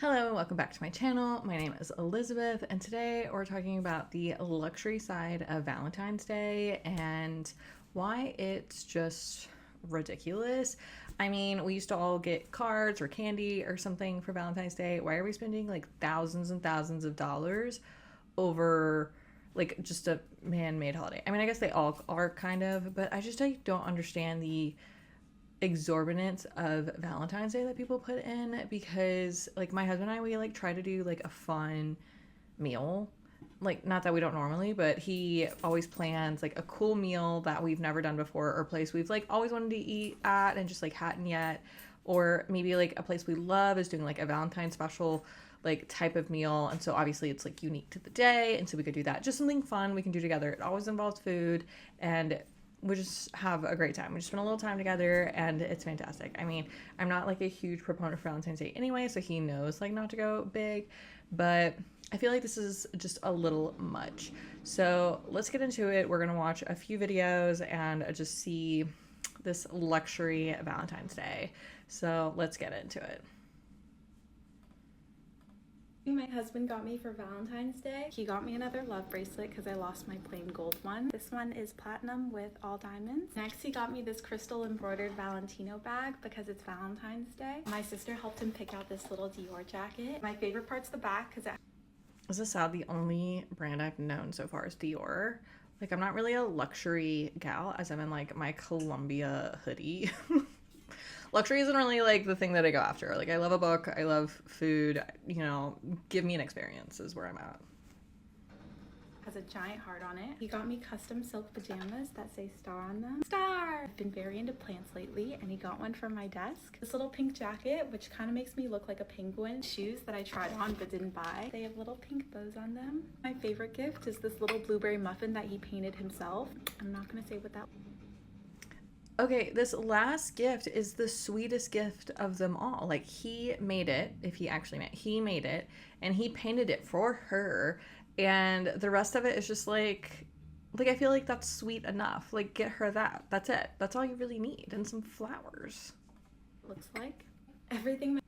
Hello, welcome back to my channel. My name is Elizabeth, and today we're talking about the luxury side of Valentine's Day and why it's just ridiculous. I mean, we used to all get cards or candy or something for Valentine's Day. Why are we spending like thousands and thousands of dollars over like just a man-made holiday? I mean, I guess they all are kind of, but I just don't understand the exorbitance of Valentine's Day that people put in, because like my husband and I, we like try to do like a fun meal. Like, not that we don't normally, but he always plans like a cool meal that we've never done before, or a place we've like always wanted to eat at and just like hadn't yet, or maybe like a place we love is doing like a Valentine special like type of meal, and so obviously it's like unique to the day, and so we could do that, just something fun we can do together. It always involves food, and we just have a great time. We just spend a little time together, and it's fantastic. I mean, I'm not like a huge proponent for Valentine's Day anyway, so he knows like not to go big, but I feel like this is just a little much. So let's get into it. We're gonna watch a few videos and just see this luxury Valentine's Day. So let's get into it. My husband got me for Valentine's Day. He got me another love bracelet because I lost my plain gold one. This one is platinum with all diamonds. Next, he got me this crystal embroidered Valentino bag because it's Valentine's Day. My sister helped him pick out this little Dior jacket. My favorite part's the back because it... This is sad. The only brand I've known so far is Dior. Like, I'm not really a luxury gal, as I'm in like my Columbia hoodie. Luxury isn't really like the thing that I go after. Like, I love a book, I love food, you know, give me an experience is where I'm at. Has a giant heart on it. He got me custom silk pajamas that say star on them. Star! I've been very into plants lately, and he got one for my desk. This little pink jacket, which kind of makes me look like a penguin. Shoes that I tried on but didn't buy. They have little pink bows on them. My favorite gift is this little blueberry muffin that he painted himself. I'm not gonna say what that... Okay, this last gift is the sweetest gift of them all. Like, he made it, if he actually made it, he made it, and he painted it for her, and the rest of it is just like I feel like that's sweet enough. Like, get her that. That's it. That's all you really need, and some flowers. Looks like everything.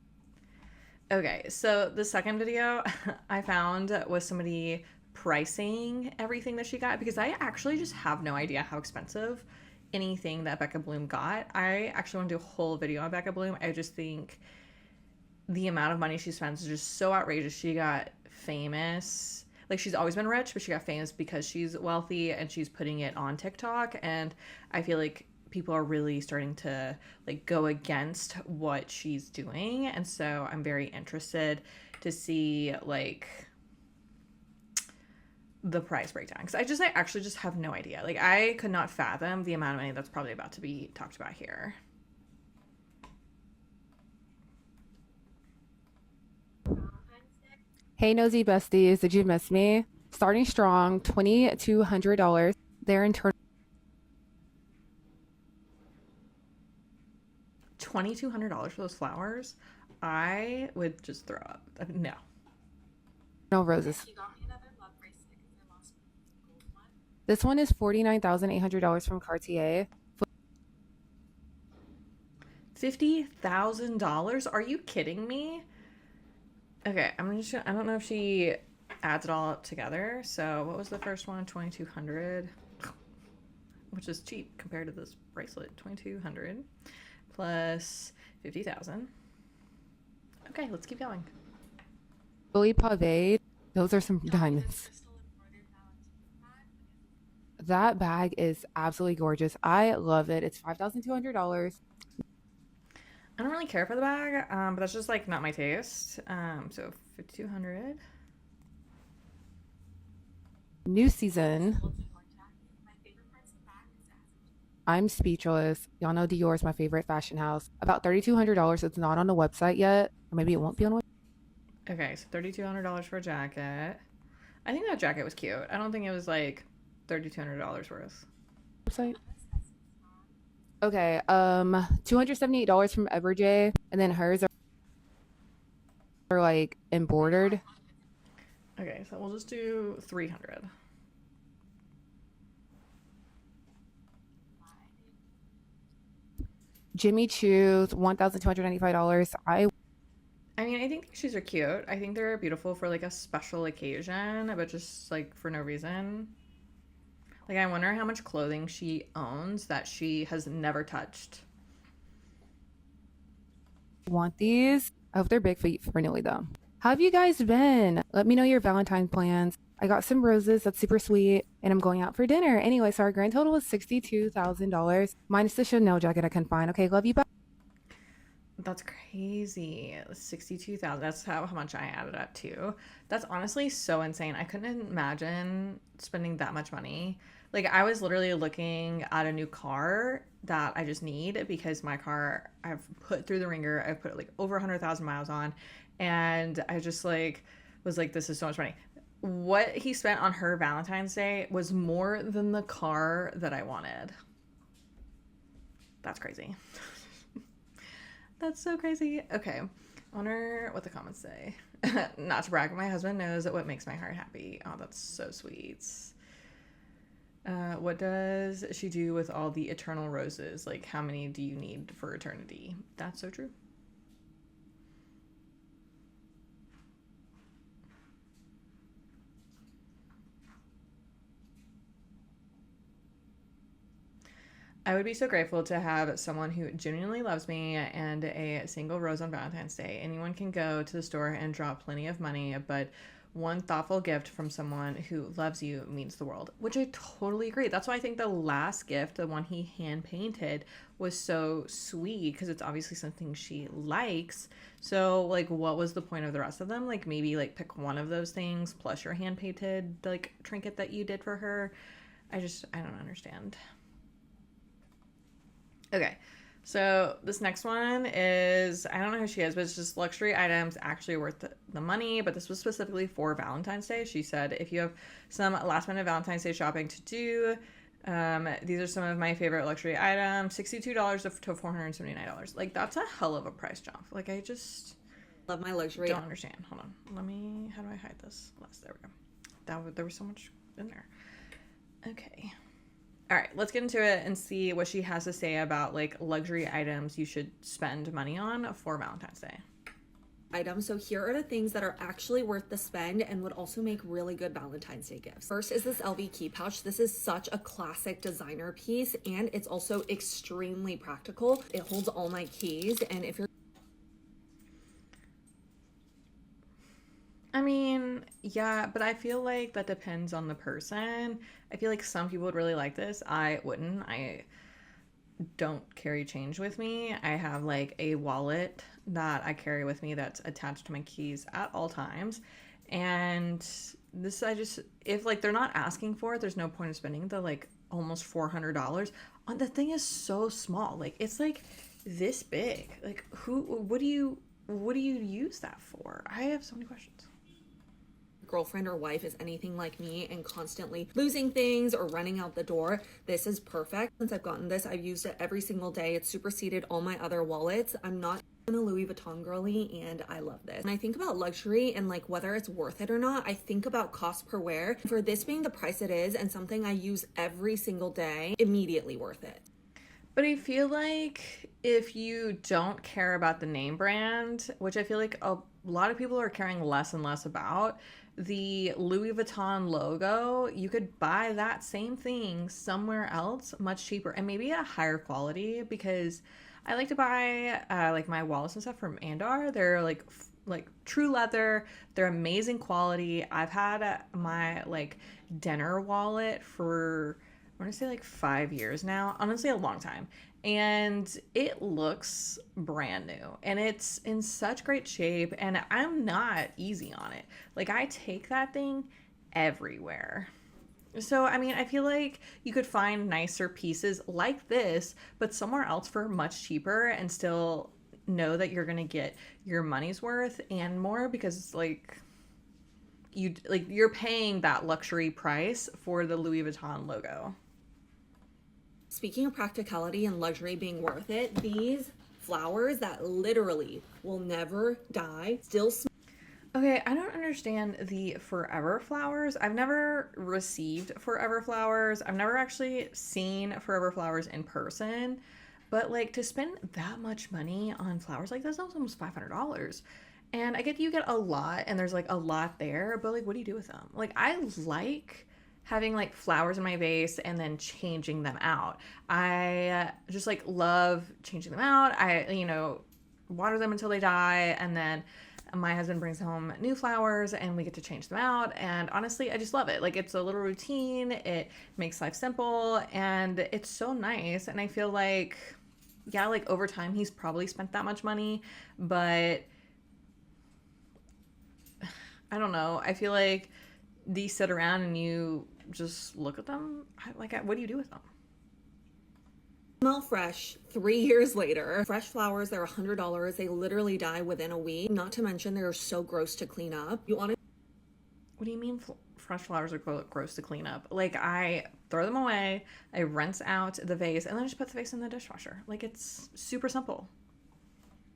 Okay, so the second video I found was somebody pricing everything that she got, because I actually just have no idea how expensive anything that Becca Bloom got. I actually want to do a whole video on Becca Bloom. I just think the amount of money she spends is just so outrageous. She got famous. Like, she's always been rich, but she got famous because she's wealthy and she's putting it on TikTok. And I feel like people are really starting to like go against what she's doing. And so I'm very interested to see like the price breakdown, because I actually just have no idea. Like, I could not fathom the amount of money that's probably about to be talked about here. Hey nosy besties, did you miss me? Starting strong, $2,200. Their internal $2,200 for those flowers? I would just throw up. No. roses. This one is $49,800 from Cartier. $50,000? Are you kidding me? Okay, I don't know if she adds it all up together. So what was the first one? 2,200, which is cheap compared to this bracelet. 2,200 plus 50,000. Okay, let's keep going. Fully paved. Those are some diamonds. That bag is absolutely gorgeous. I love it. It's $5,200. I don't really care for the bag, but that's just like not my taste. So 5,200. New season. I'm speechless. Y'all know Dior is my favorite fashion house. About $3,200. It's not on the website yet. Or maybe it won't be on the website. Okay, so $3,200 for a jacket. I think that jacket was cute. I don't think it was like $3,200 worth. Website. Okay, $278 from Everjay, and then hers are like embroidered. Okay, so we'll just do 300. Jimmy Choo's $1,295. I mean, I think these shoes are cute. I think they're beautiful for like a special occasion, but just like for no reason. Like, I wonder how much clothing she owns that she has never touched. Want these? I hope they're big feet for Newly though. How have you guys been? Let me know your Valentine plans. I got some roses, that's super sweet, and I'm going out for dinner. Anyway, so our grand total was $62,000 minus the Chanel jacket I couldn't find. Okay, love you, bye. That's crazy. 62,000. That's how much I added up to. That's honestly so insane. I couldn't imagine spending that much money. Like, I was literally looking at a new car that I just need because my car I've put through the ringer. I've put like over 100,000 miles on, and I just like was like, this is so much money. What he spent on her Valentine's Day was more than the car that I wanted. That's crazy. That's so crazy. Okay. I wonder what the comments say. Not to brag, my husband knows what makes my heart happy. Oh, that's so sweet. What does she do with all the eternal roses? Like, how many do you need for eternity? That's so true. I would be so grateful to have someone who genuinely loves me and a single rose on Valentine's Day. Anyone can go to the store and drop plenty of money, but one thoughtful gift from someone who loves you means the world, which I totally agree. That's why I think the last gift, the one he hand painted, was so sweet because it's obviously something she likes. So, like, what was the point of the rest of them? Like, maybe like pick one of those things plus your hand painted like trinket that you did for her. I don't understand. Okay, so this next one is, I don't know who she is, but it's just luxury items actually worth the money, but this was specifically for Valentine's Day. She said, if you have some last minute Valentine's Day shopping to do, these are some of my favorite luxury items, $62 to $479. Like, that's a hell of a price jump. Like, I just love my luxury. Don't understand. Hold on. How do I hide this? There we go. There was so much in there. Okay. All right, let's get into it and see what she has to say about like luxury items you should spend money on for Valentine's Day. Items. So here are the things that are actually worth the spend and would also make really good Valentine's Day gifts. First is this LV key pouch. This is such a classic designer piece and it's also extremely practical. It holds all my keys, and if you're I mean, yeah, but I feel like that depends on the person. I feel like some people would really like this. I wouldn't. I don't carry change with me. I have like a wallet that I carry with me that's attached to my keys at all times. And this, if like they're not asking for it, there's no point of spending the like almost $400 on the thing is so small. Like, it's like this big. Like, what do you use that for? I have so many questions. girlfriend or wife is anything like me and constantly losing things or running out the door, this is perfect. Since I've gotten this, I've used it every single day. It's superseded all my other wallets. I'm not a Louis Vuitton girly and I love this. When I think about luxury and like whether it's worth it or not, I think about cost per wear. For this being the price it is and something I use every single day, immediately worth it. But I feel like if you don't care about the name brand, which I feel like a lot of people are caring less and less about, the Louis Vuitton logo, you could buy that same thing somewhere else much cheaper and maybe at a higher quality, because I like to buy like my wallets and stuff from Andar. They're like true leather. They're amazing quality. I've had my like dinner wallet for I want to say like 5 years now, honestly a long time, and it looks brand new and it's in such great shape, and I'm not easy on it. Like, I take that thing everywhere. So I mean, I feel like you could find nicer pieces like this but somewhere else for much cheaper and still know that you're gonna get your money's worth and more, because you're paying that luxury price for the Louis Vuitton logo. Speaking of practicality and luxury being worth it, these flowers that literally will never die still smell. Okay, I don't understand the forever flowers. I've never received forever flowers. I've never actually seen forever flowers in person. But like, to spend that much money on flowers like that's almost $500. And I get you get a lot and there's like a lot there, but like what do you do with them? Like I like having like flowers in my vase and then changing them out. I just like love changing them out. I, water them until they die, and then my husband brings home new flowers and we get to change them out. And honestly, I just love it. Like it's a little routine. It makes life simple and it's so nice. And I feel like, yeah, like over time he's probably spent that much money, but I don't know. I feel like these sit around and you just look at them. What do you do with them? Smell fresh 3 years later. Fresh flowers, they're $100. They literally die within a week. Not to mention they're so gross to clean up. You want to What do you mean fresh flowers are gross to clean up? Like I throw them away, I rinse out the vase, and then I just put the vase in the dishwasher. Like it's super simple.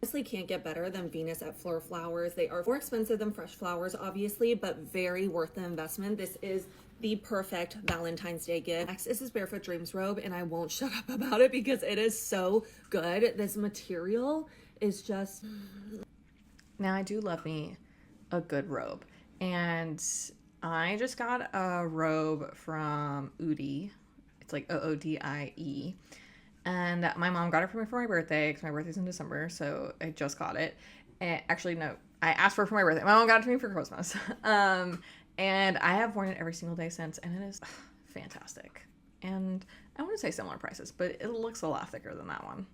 honestly can't get better than Venus at Fleur Flowers. They are more expensive than fresh flowers, obviously, but very worth the investment. This is the perfect Valentine's Day gift. Next is this Barefoot Dreams robe, and I won't shut up about it because it is so good. This material is just... Now I do love me a good robe, and I just got a robe from Oodie. It's like Oodie. And my mom got it for me for my birthday because my birthday's in December, so I just got it. And actually, no, I asked for it for my birthday. My mom got it to me for Christmas. And I have worn it every single day since, and it is fantastic. And I want to say similar prices, but it looks a lot thicker than that one.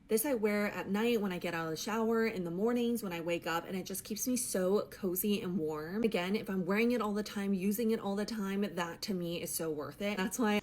This I wear at night when I get out of the shower, in the mornings when I wake up, and it just keeps me so cozy and warm. Again, if I'm wearing it all the time, using it all the time, that to me is so worth it. That's why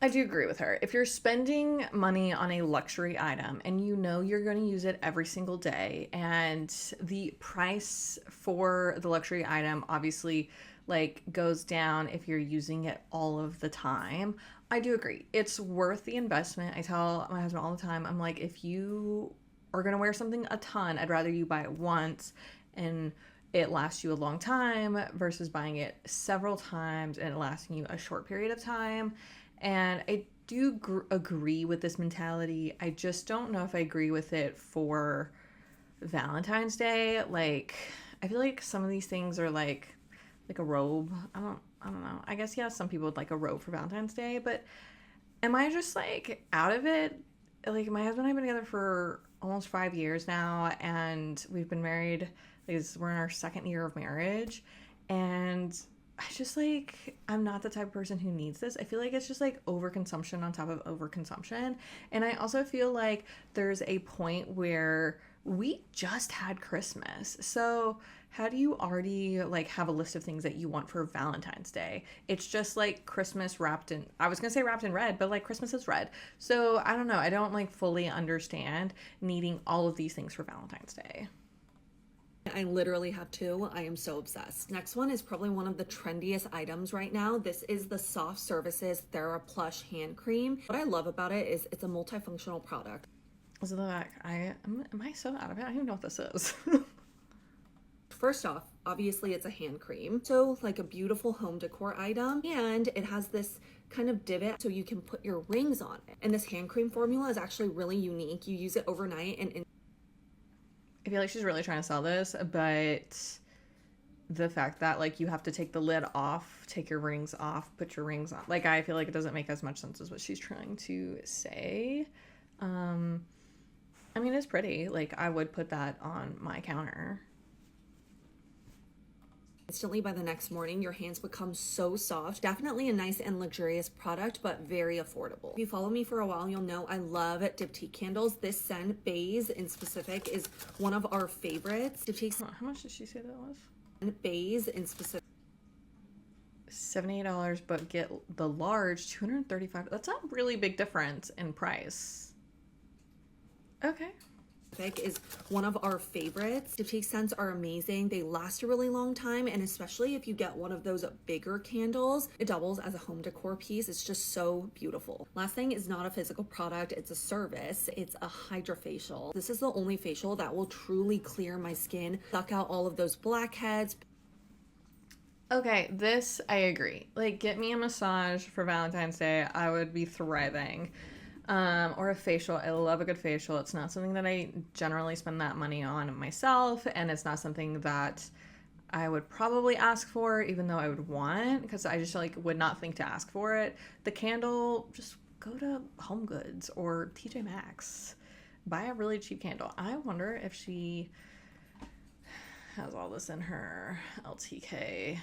I do agree with her. If you're spending money on a luxury item and you know you're going to use it every single day, and the price for the luxury item obviously like goes down if you're using it all of the time, I do agree. It's worth the investment. I tell my husband all the time, I'm like, if you are going to wear something a ton, I'd rather you buy it once and it lasts you a long time versus buying it several times and it lasting you a short period of time. And I do agree with this mentality. I just don't know if I agree with it for Valentine's Day. Like, I feel like some of these things are like a robe. I don't know. I guess, yeah, some people would like a robe for Valentine's Day, but am I just like out of it? Like, my husband and I have been together for almost 5 years now, and we've been married, like, we're in our second year of marriage, and I just like, I'm not the type of person who needs this. I feel like it's just like overconsumption on top of overconsumption. And I also feel like there's a point where we just had Christmas. So how do you already like have a list of things that you want for Valentine's Day? It's just like Christmas wrapped in, I was gonna say wrapped in red, but like Christmas is red. So I don't know. I don't like fully understand needing all of these things for Valentine's Day. I literally have two. I am so obsessed. Next one is probably one of the trendiest items right now. This is the Soft Services TheraPlush hand cream. What I love about it is it's a multifunctional product. So the back, am I so out of it? I don't even know what this is. First off, obviously it's a hand cream, so like a beautiful home decor item, and it has this kind of divot so you can put your rings on it. And this hand cream formula is actually really unique. You use it overnight and I feel like she's really trying to sell this, but the fact that like you have to take the lid off, take your rings off, put your rings on, like I feel like it doesn't make as much sense as what she's trying to say. I mean, it's pretty. Like I would put that on my counter. Instantly by the next morning, your hands become so soft. Definitely a nice and luxurious product, but very affordable. If you follow me for a while, you'll know I love diptyque candles. This scent, Baze in specific, is one of our favorites. Diptyque. How much did she say that was? Baze in specific. $78, but get the large, $235. That's a really big difference in price. Okay. Is one of our favorites. Diptyque scents are amazing. They last a really long time, and especially if you get one of those bigger candles, it doubles as a home decor piece. It's just so beautiful. Last thing is not a physical product, it's a service. It's a hydrofacial. This is the only facial that will truly clear my skin, suck out all of those blackheads. Okay, this I agree. Like, get me a massage for Valentine's Day. I would be thriving. or a facial. I love a good facial. It's not something that I generally spend that money on myself, and it's not something that I would probably ask for, even though I would want, because I just like would not think to ask for it. The candle, just go to Home Goods or TJ Maxx, buy a really cheap candle. I wonder if she has all this in her LTK.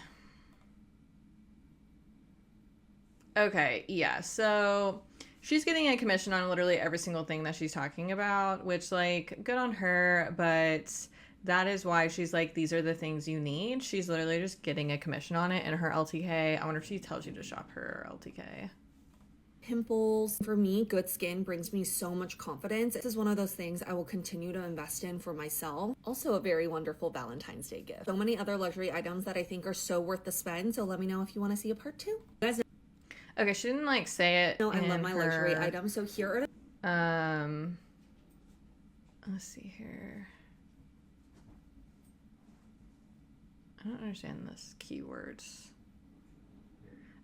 Okay, yeah, so she's getting a commission on literally every single thing that she's talking about, which, like, good on her, but that is why she's like, these are the things you need. She's literally just getting a commission on it in her LTK. I wonder if she tells you to shop her LTK. Pimples. For me, good skin brings me so much confidence. This is one of those things I will continue to invest in for myself. Also a very wonderful Valentine's Day gift. So many other luxury items that I think are so worth the spend. So let me know if you want to see a part 2. You guys Okay, she didn't like say it. know I love my luxury items. So here are let's see here. I don't understand this keywords.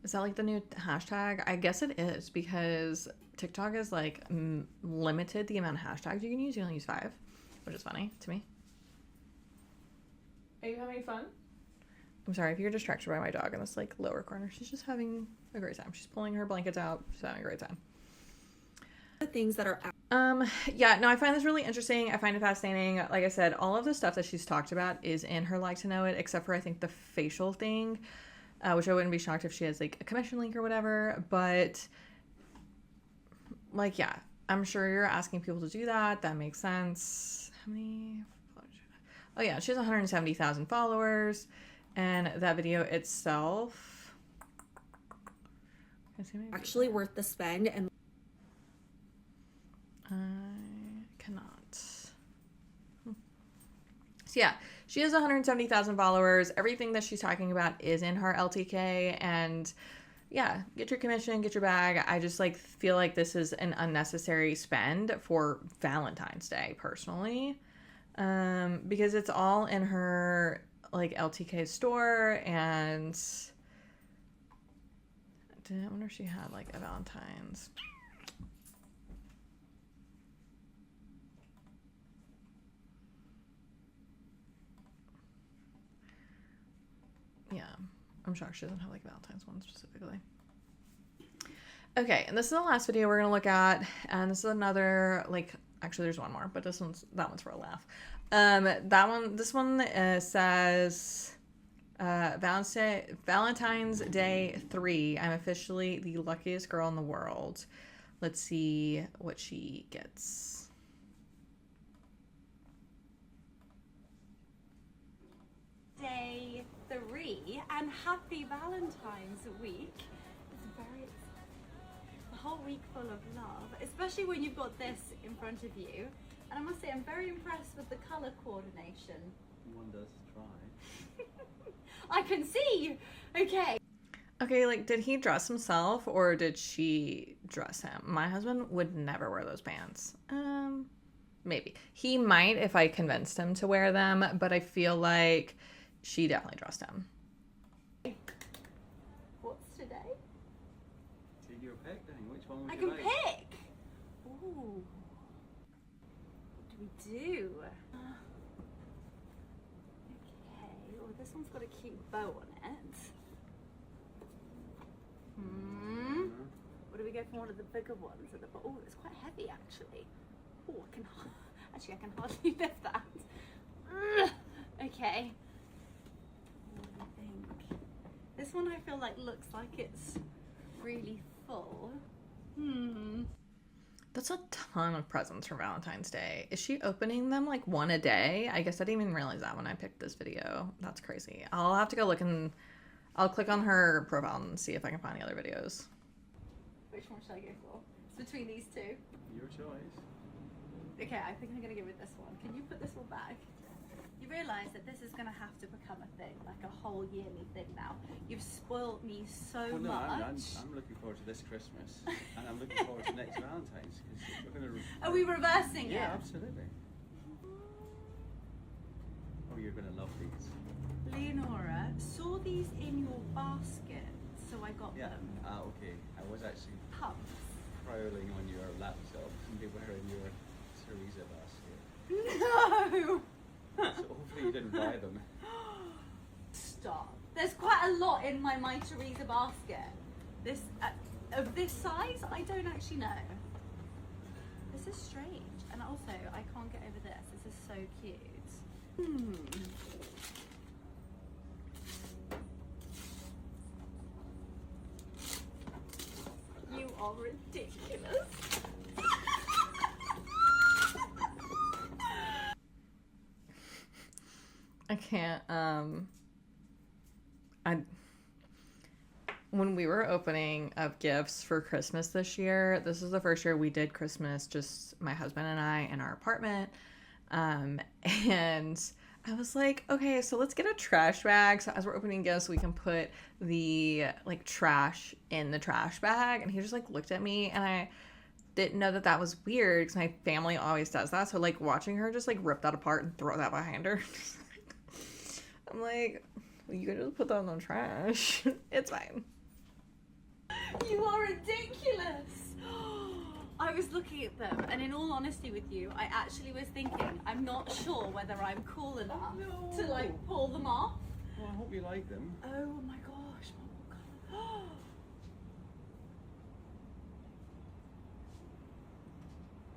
Is that like the new hashtag? I guess it is, because TikTok is like limited the amount of hashtags you can use. You only use 5, which is funny to me. Are you having fun? I'm sorry if you're distracted by my dog in this like lower corner. She's just having a great time. She's pulling her blankets out. She's having a great time. the things that are Yeah, no, I find this really interesting. I find it fascinating. Like I said, all of the stuff that she's talked about is in her Like to Know It, except for I think the facial thing, which I wouldn't be shocked if she has like a commission link or whatever. But like, yeah, I'm sure you're asking people to do that. That makes sense. How many? Oh yeah, she has 170,000 followers, and that video itself actually worth the spend. And I cannot. So yeah, she has 170,000 followers. Everything that she's talking about is in her LTK, and yeah, get your commission, get your bag. I just like feel like this is an unnecessary spend for Valentine's Day personally, because it's all in her like LTK store. And I wonder if she had like a Valentine's. Yeah, I'm shocked she doesn't have like Valentine's one specifically. Okay, and this is the last video we're gonna look at, and this is another, like, actually there's one more, but that one's for a laugh. This one says Valentine's Day 3. I'm officially the luckiest girl in the world. Let's see what she gets. Day 3 and happy Valentine's week. It's the whole week full of love, especially when you've got this in front of you. And I must say, I'm very impressed with the color coordination. One does try. I can see. Okay. Okay, like, did he dress himself or did she dress him? My husband would never wear those pants. Maybe. He might if I convinced him to wear them, but I feel like she definitely dressed him. What's today? Take your pick then. Which one would I you can like? pick. Ooh. What do we do? Okay. Oh, this one's got a cute bow on it. What do we go for? One of the bigger ones at the bottom? Oh, it's quite heavy actually. Oh, I can hardly lift that. Ugh. Okay. What do you think? This one I feel like looks like it's really full. That's a ton of presents for Valentine's Day. Is she opening them like one a day? I guess I didn't even realize that when I picked this video. That's crazy. I'll have to go look, and I'll click on her profile and see if I can find the other videos. Which one should I go for? It's between these two. Your choice. Okay, I think I'm gonna go with this one. Can you put this one back? You realise that this is gonna have to become a thing, like a whole yearly thing now. You've spoiled me so Well, no, much. I'm looking forward to this Christmas, and I'm looking forward to next Valentine's, because we're going to... Are we reversing it? Yeah, absolutely. Oh, you're going to love these. Leonora saw these in your basket, so I got Yeah. them. Okay. I was actually... Pumps. prowling on your laptop and be wearing your Teresa basket. No! So hopefully you didn't buy them. Stop. There's quite a lot in my Teresa basket. This, of this size, I don't actually know. This is strange. And also, I can't get over this. This is so cute. You are ridiculous. I can't, when we were opening up gifts for Christmas this year, this is the first year we did Christmas, just my husband and I in our apartment. And I was like, okay, so let's get a trash bag. So as we're opening gifts, we can put the like trash in the trash bag. And he just like looked at me, and I didn't know that that was weird because my family always does that. So like watching her just like rip that apart and throw that behind her. I'm like, well, you could just put that in the trash. It's fine. You are ridiculous. I was looking at them, and in all honesty with you, I actually was thinking, I'm not sure whether I'm cool enough to like pull them off. Well, I hope you like them. Oh my gosh, Mark.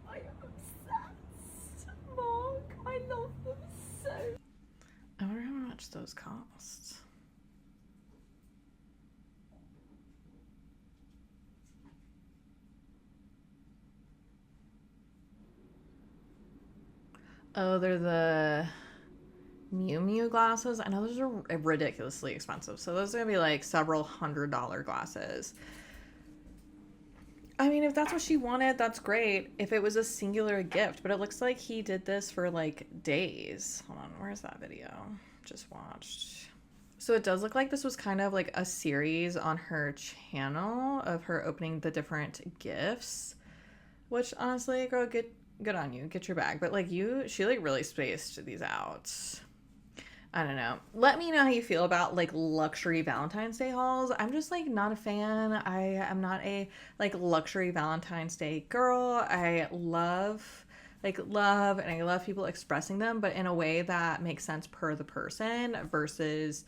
I am obsessed. Mark, I love them so. I wonder how much those cost. Oh, they're the Miu Miu glasses. I know those are ridiculously expensive. So those are gonna be like several $100 glasses. I mean, if that's what she wanted, that's great. If it was a singular gift, but it looks like he did this for like days. Hold on, where's that video? Just watched. So it does look like this was kind of like a series on her channel of her opening the different gifts, which honestly, girl, good on you. Get your bag. But like she like really spaced these out. I don't know. Let me know how you feel about like luxury Valentine's Day hauls. I'm just like not a fan. I am not a like luxury Valentine's Day girl. I love and I love people expressing them, but in a way that makes sense per the person versus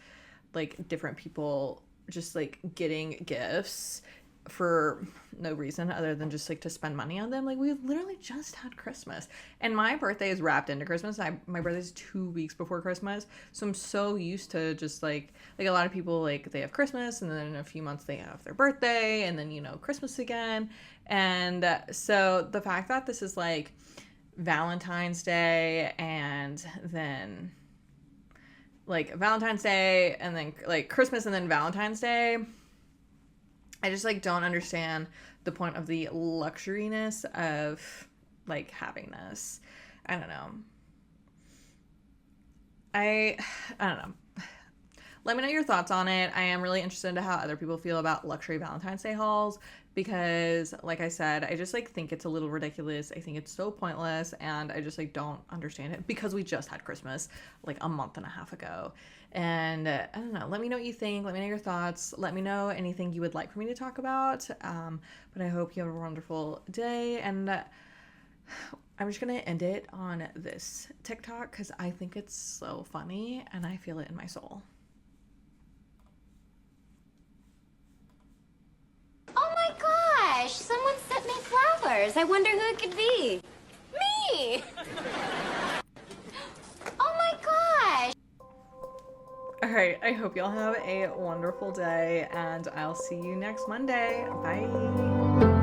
like different people just like getting gifts for no reason other than just like to spend money on them. Like we literally just had Christmas, and my birthday is wrapped into Christmas. My birthday is 2 weeks before Christmas, so I'm so used to just like a lot of people like they have Christmas and then in a few months they have their birthday and then Christmas again. And so the fact that this is like Valentine's Day and then like Valentine's Day and then like Christmas and then Valentine's Day, I just like don't understand the point of the luxuriness of like having this. I don't know. I don't know. Let me know your thoughts on it. I am really interested into how other people feel about luxury Valentine's Day hauls because like I said, I just like think it's a little ridiculous. I think it's so pointless and I just like don't understand it because we just had Christmas like a month and a half ago. And I don't know, let me know what you think. Let me know your thoughts. Let me know anything you would like for me to talk about. But I hope you have a wonderful day. And I'm just going to end it on this TikTok because I think it's so funny and I feel it in my soul. Oh my gosh, someone sent me flowers. I wonder who it could be. Me! Oh my gosh! All right, I hope y'all have a wonderful day and I'll see you next Monday. Bye.